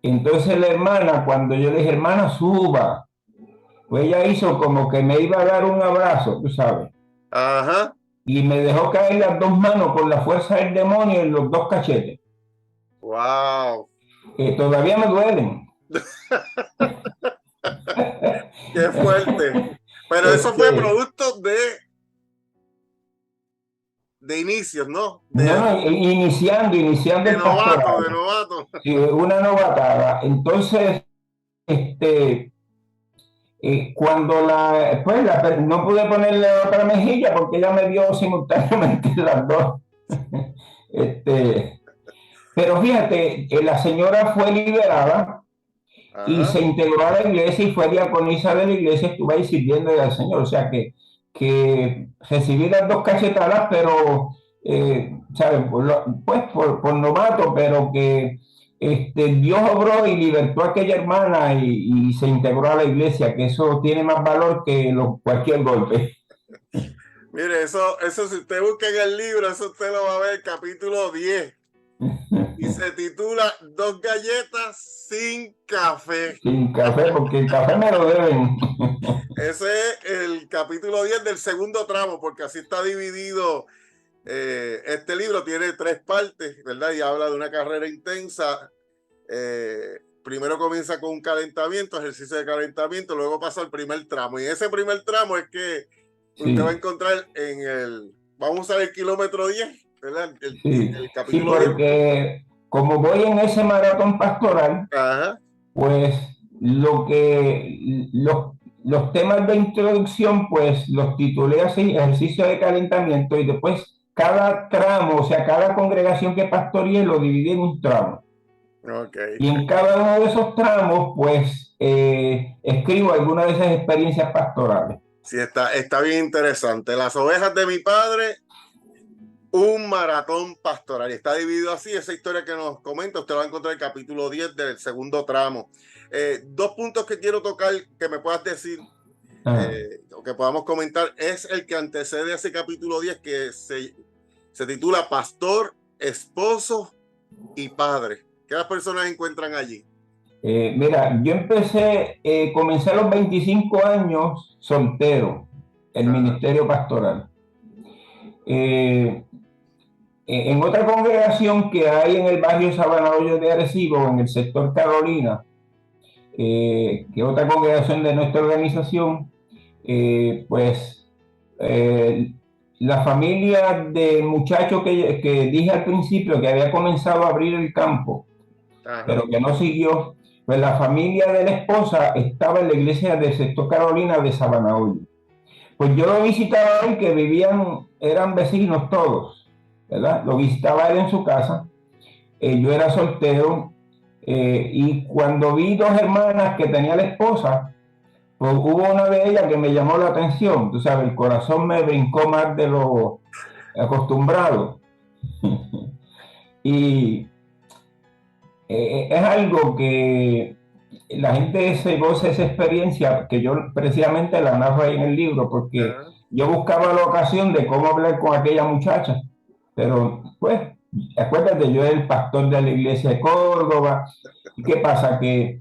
Entonces la hermana, cuando yo le dije, hermana, suba, pues ella hizo como que me iba a dar un abrazo, tú sabes. Ajá. Y me dejó caer las 2 manos con la fuerza del demonio en los 2 cachetes. ¡Wow! Todavía me duelen. ¡Qué fuerte! Pero eso fue producto de inicios, ¿no? Iniciando de el novato, pastorado. de novato. Sí, una novatada. Entonces, cuando no pude ponerle otra mejilla porque ella me dio simultáneamente las 2. Pero fíjate, la señora fue liberada. Ajá. Y se integró a la iglesia y fue diaconisa de la iglesia, estuvo ahí sirviendo al Señor. O sea que recibí las 2 cachetadas, pero ¿sabes? Pues por novato, pero que Dios obró y libertó a aquella hermana y se integró a la iglesia, que eso tiene más valor que cualquier golpe. Mire, eso si usted busca en el libro, eso usted lo va a ver, capítulo 10. Y se titula 2 galletas sin café. Sin café, porque el café me lo deben. Ese es el capítulo 10 del segundo tramo, porque así está dividido. Este libro tiene 3 partes, ¿verdad? Y habla de una carrera intensa. Primero comienza con un calentamiento, ejercicio de calentamiento, luego pasa al primer tramo. Y ese primer tramo es que usted va a encontrar vamos a usar el kilómetro 10, ¿verdad? El capítulo 10. Porque como voy en ese maratón pastoral, ajá, pues los temas de introducción, pues los titulé así, ejercicio de calentamiento, y después cada tramo, o sea, cada congregación que pastoreé lo dividí en un tramo. Okay. Y en cada uno de esos tramos, pues, escribo alguna de esas experiencias pastorales. Sí, está bien interesante. Las ovejas de mi padre, un maratón pastoral. Y está dividido así. Esa historia que nos comenta, usted va a encontrar el capítulo 10 del segundo tramo. 2 puntos que quiero tocar, que me puedas decir, o que podamos comentar, es el que antecede a ese capítulo 10, que se titula Pastor, Esposo y Padre. ¿Qué las personas encuentran allí? Mira, yo comencé a los 25 años soltero, el ministerio pastoral. En otra congregación que hay en el barrio Sabana Hoyo de Arecibo, en el sector Carolina, que otra congregación de nuestra organización, la familia del muchacho que dije al principio que había comenzado a abrir el campo, pero que no siguió, pues la familia de la esposa estaba en la iglesia de Sexto Carolina de Sabana Hoyo. Pues yo lo visitaba a él, que eran vecinos todos, ¿verdad? Lo visitaba él en su casa. Yo era soltero, y cuando vi dos hermanas que tenía la esposa, pues hubo una de ellas que me llamó la atención. Tú sabes, el corazón me brincó más de lo acostumbrado. Y es algo que la gente se goza esa experiencia, que yo precisamente la narro ahí en el libro, porque yo buscaba la ocasión de cómo hablar con aquella muchacha, pero pues, acuérdate, yo era el pastor de la iglesia de Córdoba. ¿Y qué pasa? Que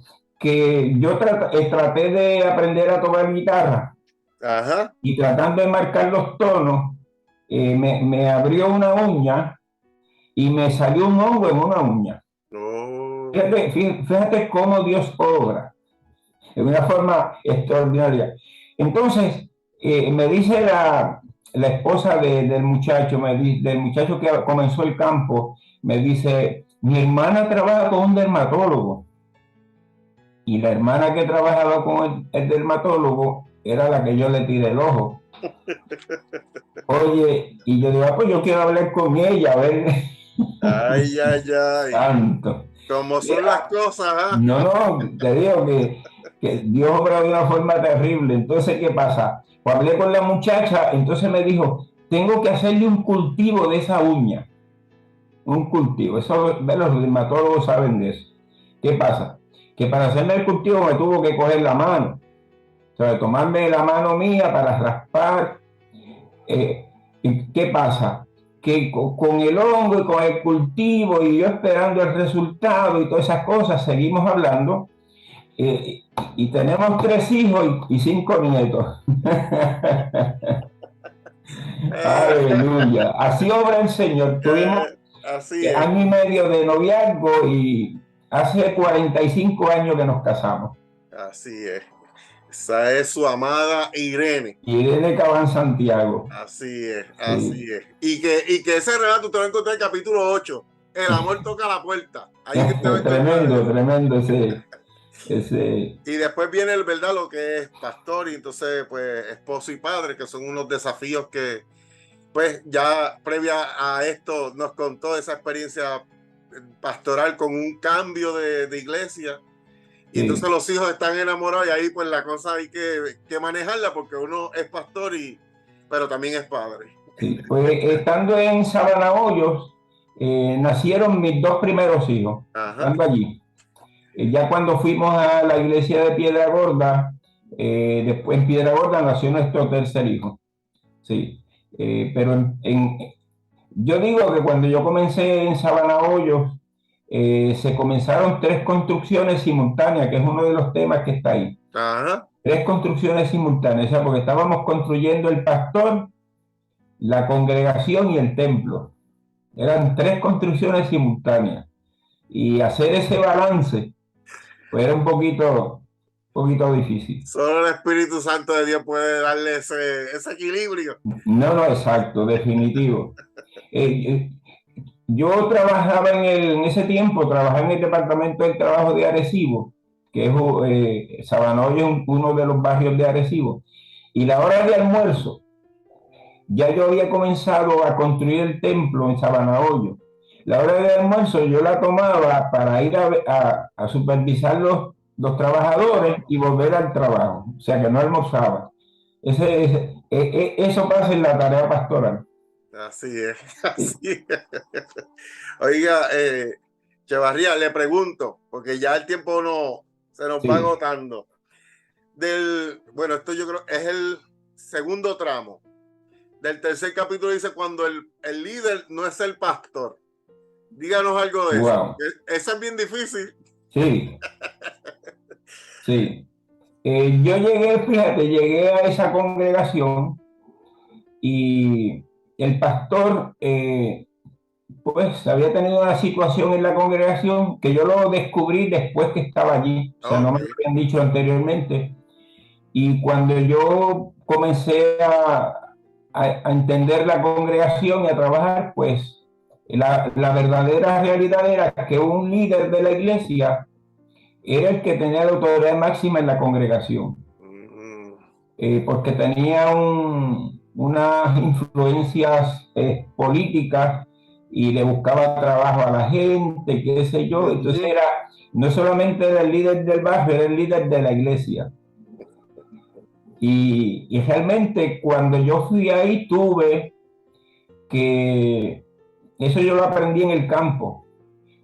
yo traté de aprender a tocar guitarra. Ajá. Y tratando de marcar los tonos, me abrió una uña y me salió un hongo en una uña. Oh. Fíjate cómo Dios obra de una forma extraordinaria. Entonces, me dice la esposa del muchacho, del muchacho que comenzó el campo, me dice: mi hermana trabaja con un dermatólogo. Y la hermana que trabajaba con el dermatólogo era la que yo le tiré el ojo. Oye, y yo digo, pues yo quiero hablar con ella, a ver. Ay, ay, ay. Tanto. Como son las cosas, ¿eh? No, te digo que Dios obra de una forma terrible. Entonces, ¿qué pasa? Pues hablé con la muchacha, entonces me dijo, tengo que hacerle un cultivo de esa uña. Un cultivo. Eso, los dermatólogos saben de eso. ¿Qué pasa? Que para hacerme el cultivo me tuvo que coger la mano. O sea, tomarme la mano mía para raspar. ¿Y qué pasa? Que con el hongo y con el cultivo y yo esperando el resultado y todas esas cosas, seguimos hablando, y tenemos 3 hijos y 5 nietos. Aleluya. Así obra el Señor. Tuvimos año y medio de noviazgo y hace 45 años que nos casamos. Así es. Esa es su amada Irene. Irene Cabán Santiago. Así es, así es. Y que ese relato usted va a encontrar en el capítulo 8. El amor toca la puerta. Ahí que usted va a encontrar. Tremendo ese. Y después viene el verdad lo que es pastor y entonces pues esposo y padre, que son unos desafíos que pues ya previa a esto nos contó esa experiencia pastoral con un cambio de iglesia. Y entonces los hijos están enamorados y ahí pues la cosa hay que manejarla porque uno es pastor pero también es padre. Sí, pues estando en Sabana Hoyos, nacieron mis 2 primeros hijos. Estando allí. Ya cuando fuimos a la iglesia de Piedra Gorda, después en Piedra Gorda nació nuestro 3er hijo. Sí, pero yo digo que cuando yo comencé en Sabana Hoyos, se comenzaron 3 construcciones simultáneas, que es uno de los temas que está ahí. Ajá. 3 construcciones simultáneas, o sea, porque estábamos construyendo el pastor, la congregación y el templo. Eran 3 construcciones simultáneas. Y hacer ese balance, pues era un poquito difícil. Solo el Espíritu Santo de Dios puede darle ese equilibrio. No, exacto, definitivo. Yo trabajaba en ese tiempo, trabajaba en el departamento del trabajo de Arecibo, que es Sabana Hoyo, es uno de los barrios de Arecibo. Y la hora de almuerzo, ya yo había comenzado a construir el templo en Sabana Hoyo. La hora de almuerzo yo la tomaba para ir a supervisar los trabajadores y volver al trabajo. O sea que no almorzaba. Eso pasa en la tarea pastoral. Así es, así es. Oiga, Echevarría, le pregunto, porque ya el tiempo se nos va agotando. Bueno, esto yo creo es el segundo tramo. Del 3er capítulo dice cuando el líder no es el pastor. Díganos algo de eso. Eso es bien difícil. Sí. Sí. Yo llegué a esa congregación y el pastor pues había tenido una situación en la congregación que yo lo descubrí después que estaba allí, o sea, no me lo habían dicho anteriormente. Y cuando yo comencé a entender la congregación y a trabajar, pues la verdadera realidad era que un líder de la iglesia era el que tenía la autoridad máxima en la congregación, porque tenía unas influencias políticas y le buscaba trabajo a la gente, qué sé yo. Entonces no solamente era el líder del barrio, era el líder de la iglesia. Y realmente cuando yo fui ahí tuve que, eso yo lo aprendí en el campo,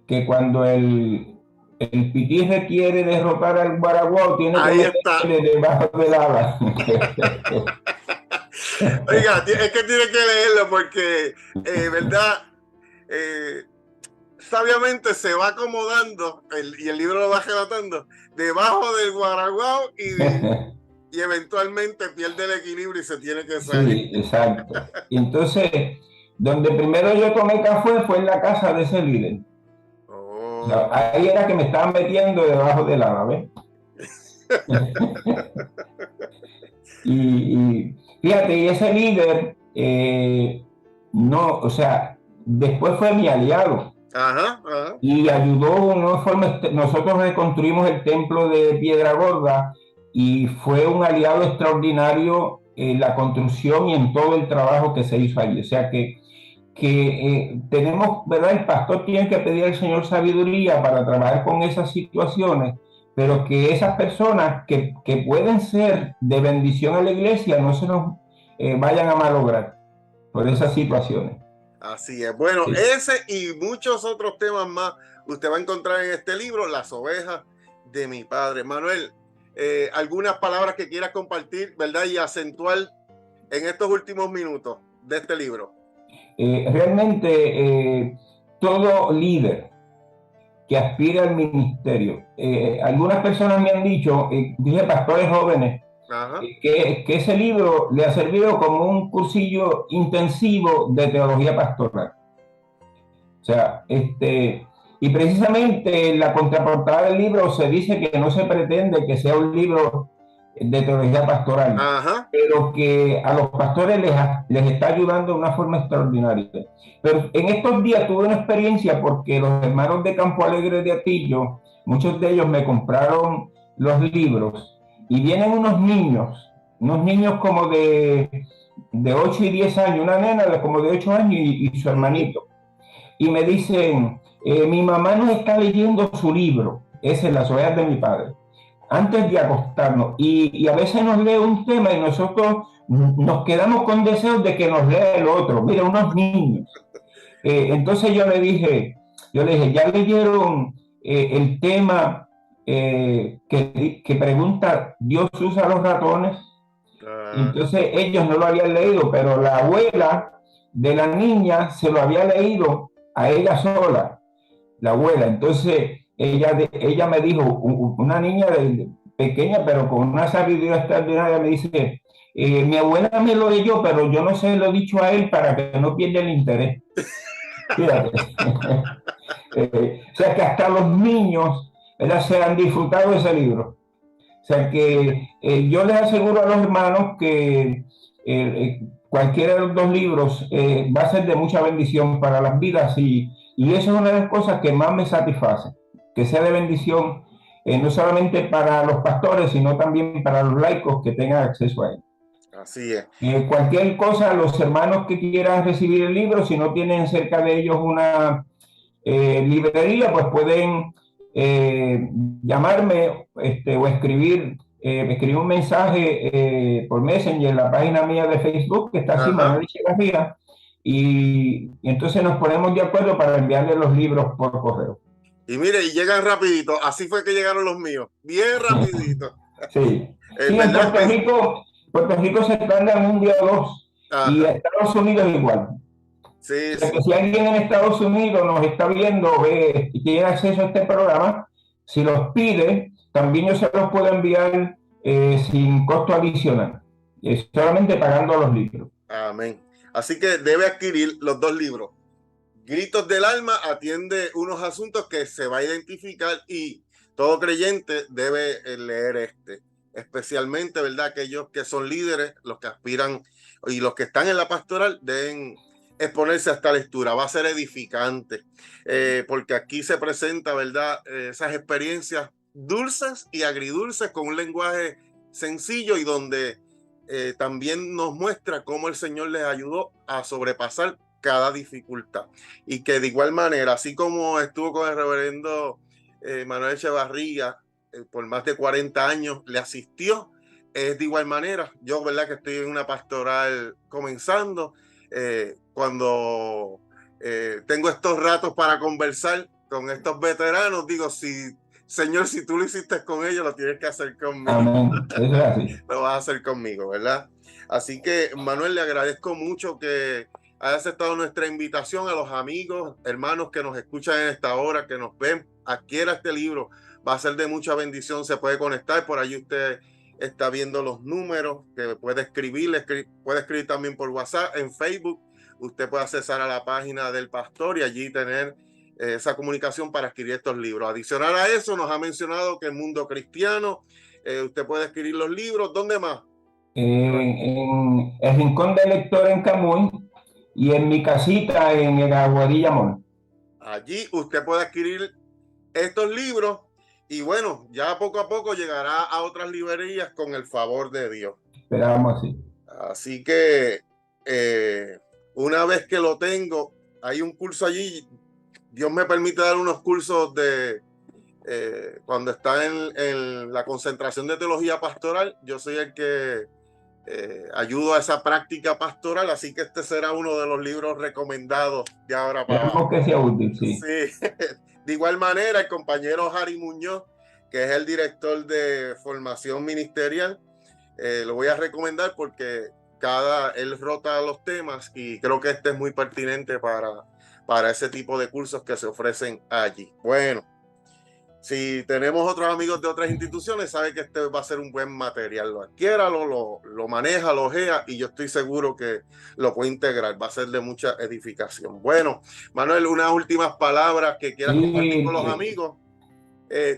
que cuando el pití requiere derrotar al guaraguao, tiene que meterle debajo del ala. Oiga, es que tiene que leerlo porque, ¿verdad? Sabiamente se va acomodando y el libro lo va relatando debajo del guaraguao y eventualmente pierde el equilibrio y se tiene que salir. Sí, exacto. Y entonces, donde primero yo tomé café fue en la casa de ese líder. O sea, ahí era que me estaban metiendo debajo del ala, ¿ves? y fíjate, y ese líder, no, o sea, después fue mi aliado. Y ayudó en una forma. Nosotros reconstruimos el templo de Piedra Gorda y fue un aliado extraordinario en la construcción y en todo el trabajo que se hizo allí. O sea que tenemos, ¿verdad? El pastor tiene que pedir al Señor sabiduría para trabajar con esas situaciones, pero que esas personas que pueden ser de bendición a la iglesia no se nos vayan a malograr por esas situaciones. Así es. Bueno, sí. Ese y muchos otros temas más usted va a encontrar en este libro, Las ovejas de mi padre. Manuel, algunas palabras que quieras compartir, ¿verdad? Y acentuar en estos últimos minutos de este libro. Realmente todo líder que aspira al ministerio, algunas personas me han dicho, dije pastores jóvenes, que ese libro le ha servido como un cursillo intensivo de teología pastoral. O sea, y precisamente en la contraportada del libro se dice que no se pretende que sea un libro de teología pastoral, pero que a los pastores les está ayudando de una forma extraordinaria. Pero en estos días tuve una experiencia porque los hermanos de Campo Alegre de Atillo, muchos de ellos me compraron los libros. Y vienen unos niños como de 8 y 10 años, una nena como de 8 años y su hermanito. Y me dicen, mi mamá nos está leyendo su libro, ese es Las ovejas de mi padre, antes de acostarnos. Y a veces nos lee un tema y nosotros nos quedamos con deseos de que nos lea el otro. Mira, unos niños. Entonces yo le dije, ya leyeron el tema que pregunta, ¿Dios usa los ratones? Entonces ellos no lo habían leído, pero la abuela de la niña se lo había leído a ella sola, la abuela. Entonces ella me dijo, una niña pequeña pero con una sabiduría extraordinaria, me dice, mi abuela me lo leyó, pero yo no se lo he dicho a él para que no pierda el interés. Fíjate. O sea que hasta los niños, ¿verdad?, se han disfrutado de ese libro. O sea que yo les aseguro a los hermanos que cualquiera de los dos libros va a ser de mucha bendición para las vidas y eso es una de las cosas que más me satisface, que sea de bendición no solamente para los pastores, sino también para los laicos que tengan acceso a él. Así es. Cualquier cosa, los hermanos que quieran recibir el libro, si no tienen cerca de ellos una librería, pues pueden llamarme o escribir un mensaje por Messenger en la página mía de Facebook, que está así, Manuel Echevarría, y entonces nos ponemos de acuerdo para enviarle los libros por correo. Y mire, y llegan rapidito, así fue que llegaron los míos, bien rapidito. Sí, sí, en Puerto Rico se tardan un día o dos, y Estados Unidos igual. Sí, o sea, que si alguien en Estados Unidos nos está viendo y tiene acceso a este programa, si los pide, también yo se los puedo enviar sin costo adicional, solamente pagando los libros. Amén. Así que debe adquirir los dos libros, Gritos del Alma atiende unos asuntos que se va a identificar y todo creyente debe leer especialmente, ¿verdad? Aquellos que son líderes, los que aspiran y los que están en la pastoral deben exponerse a esta lectura. Va a ser edificante porque aquí se presenta, ¿verdad? Esas experiencias dulces y agridulces con un lenguaje sencillo y donde también nos muestra cómo el Señor les ayudó a sobrepasar cada dificultad y que de igual manera, así como estuvo con el reverendo Manuel Echevarría por más de 40 años, le asistió, de igual manera, yo, ¿verdad? Que estoy en una pastoral comenzando, cuando tengo estos ratos para conversar con estos veteranos, digo, Señor, si tú lo hiciste con ellos, lo tienes que hacer conmigo. Amén. Eso es así. Lo vas a hacer conmigo, ¿verdad? Así que, Manuel, le agradezco mucho que haya aceptado nuestra invitación. A los amigos, hermanos que nos escuchan en esta hora, que nos ven, adquiera este libro. Va a ser de mucha bendición. Se puede conectar. Por ahí usted está viendo los números que puede escribir. Puede escribir también por WhatsApp, en Facebook. Usted puede accesar a la página del pastor y allí tener esa comunicación para escribir estos libros. Adicional a eso, nos ha mencionado que el Mundo Cristiano, usted puede escribir los libros. ¿Dónde más? En el Rincón del Lector en Camuy y en mi casita en el Aguadilla Mall. Allí usted puede adquirir estos libros y bueno, ya poco a poco llegará a otras librerías con el favor de Dios. Esperamos así. Así que una vez que lo tengo, hay un curso allí. Dios me permite dar unos cursos de cuando está en la concentración de teología pastoral. Yo soy el que ayudo a esa práctica pastoral, así que este será uno de los libros recomendados de ahora para abajo. Que sea útil, sí. Sí. De igual manera, el compañero Harry Muñoz, que es el director de formación ministerial, lo voy a recomendar porque él rota los temas y creo que este es muy pertinente para ese tipo de cursos que se ofrecen allí. Bueno, si tenemos otros amigos de otras instituciones, sabe que este va a ser un buen material. Lo adquiera, lo maneja, lo ojea y yo estoy seguro que lo puede integrar. Va a ser de mucha edificación. Bueno, Manuel, unas últimas palabras que quieras compartir con los amigos.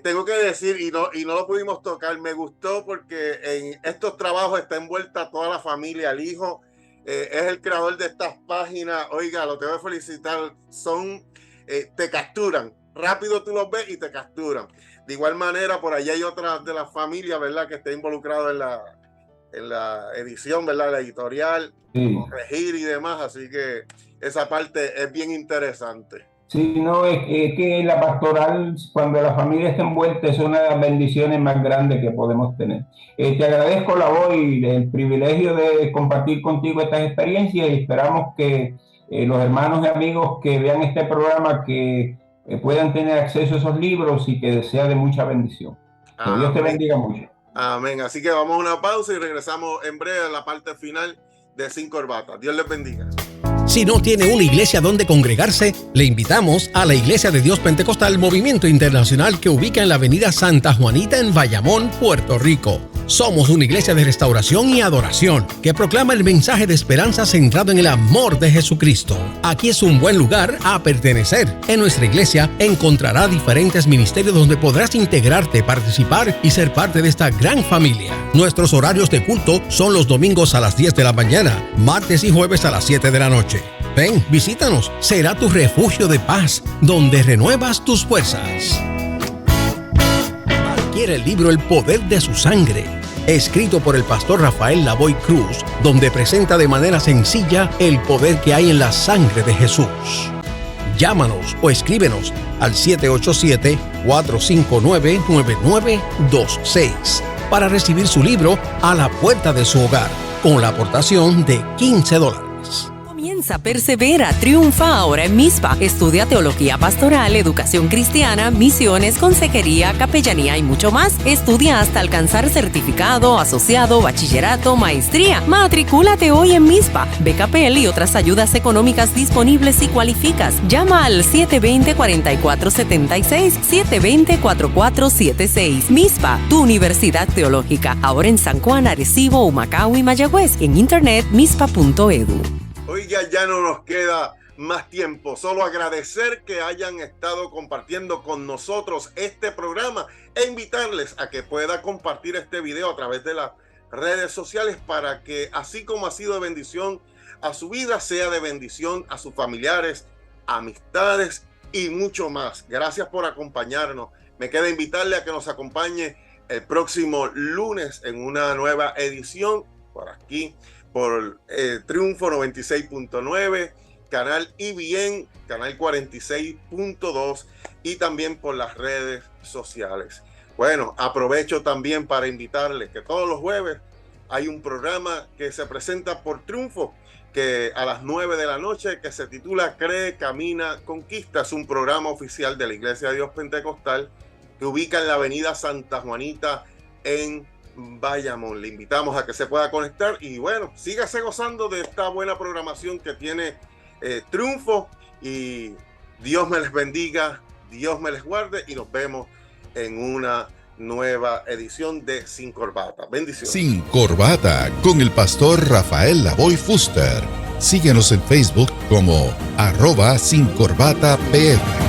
Tengo que decir, y no lo pudimos tocar, me gustó porque en estos trabajos está envuelta toda la familia, el hijo. Es el creador de estas páginas. Oiga, lo tengo que felicitar. Te capturan. Rápido tú los ves y te capturan. De igual manera, por allá hay otras de las familias, ¿verdad? Que está involucrado en la edición, ¿verdad? La editorial, corregir y demás. Así que esa parte es bien interesante. Sí, no, es que la pastoral, cuando la familia está envuelta, es una de las bendiciones más grandes que podemos tener. Te agradezco la voz y el privilegio de compartir contigo estas experiencias y esperamos que los hermanos y amigos que vean este programa que puedan tener acceso a esos libros y que sea de mucha bendición. Que Dios te bendiga mucho. Amén. Así que vamos a una pausa y regresamos en breve a la parte final de Sin Corbata. Dios les bendiga. Si no tiene una iglesia donde congregarse, le invitamos a la Iglesia de Dios Pentecostal Movimiento Internacional que ubica en la avenida Santa Juanita en Bayamón, Puerto Rico. Somos una iglesia de restauración y adoración que proclama el mensaje de esperanza centrado en el amor de Jesucristo. Aquí es un buen lugar a pertenecer. En nuestra iglesia encontrará diferentes ministerios donde podrás integrarte, participar y ser parte de esta gran familia. Nuestros horarios de culto son los domingos a las 10 de la mañana, martes y jueves a las 7 de la noche. Ven, visítanos. Será tu refugio de paz, donde renuevas tus fuerzas. Adquiere el libro El Poder de su Sangre, escrito por el pastor Rafael Lavoy Cruz, donde presenta de manera sencilla el poder que hay en la sangre de Jesús. Llámanos o escríbenos al 787-459-9926 para recibir su libro a la puerta de su hogar, con la aportación de $15. Comienza, persevera, triunfa ahora en Mizpa. Estudia teología pastoral, educación cristiana, misiones, consejería, capellanía y mucho más. Estudia hasta alcanzar certificado, asociado, bachillerato, maestría. Matricúlate hoy en Mizpa. BKPL y otras ayudas económicas disponibles si cualificas. Llama al 720-4476, 720-4476. Mizpa, tu universidad teológica. Ahora en San Juan, Arecibo, Humacao y Mayagüez. En internet, mizpa.edu. Oiga, ya no nos queda más tiempo. Solo agradecer que hayan estado compartiendo con nosotros este programa e invitarles a que pueda compartir este video a través de las redes sociales para que, así como ha sido de bendición a su vida, sea de bendición a sus familiares, amistades y mucho más. Gracias por acompañarnos. Me queda invitarle a que nos acompañe el próximo lunes en una nueva edición por aquí, por Triunfo 96.9, canal IBN, canal 46.2 y también por las redes sociales. Bueno, aprovecho también para invitarles que todos los jueves hay un programa que se presenta por Triunfo, que a las 9 de la noche, que se titula Cree, Camina, Conquista. Es un programa oficial de la Iglesia de Dios Pentecostal que ubica en la avenida Santa Juanita en Bayamón. Le invitamos a que se pueda conectar y bueno, sígase gozando de esta buena programación que tiene Triunfo, y Dios me les bendiga, Dios me les guarde y nos vemos en una nueva edición de Sin Corbata. Bendiciones. Sin Corbata con el pastor Rafael Lavoy Fuster. Síguenos en Facebook como @sincorbatapr.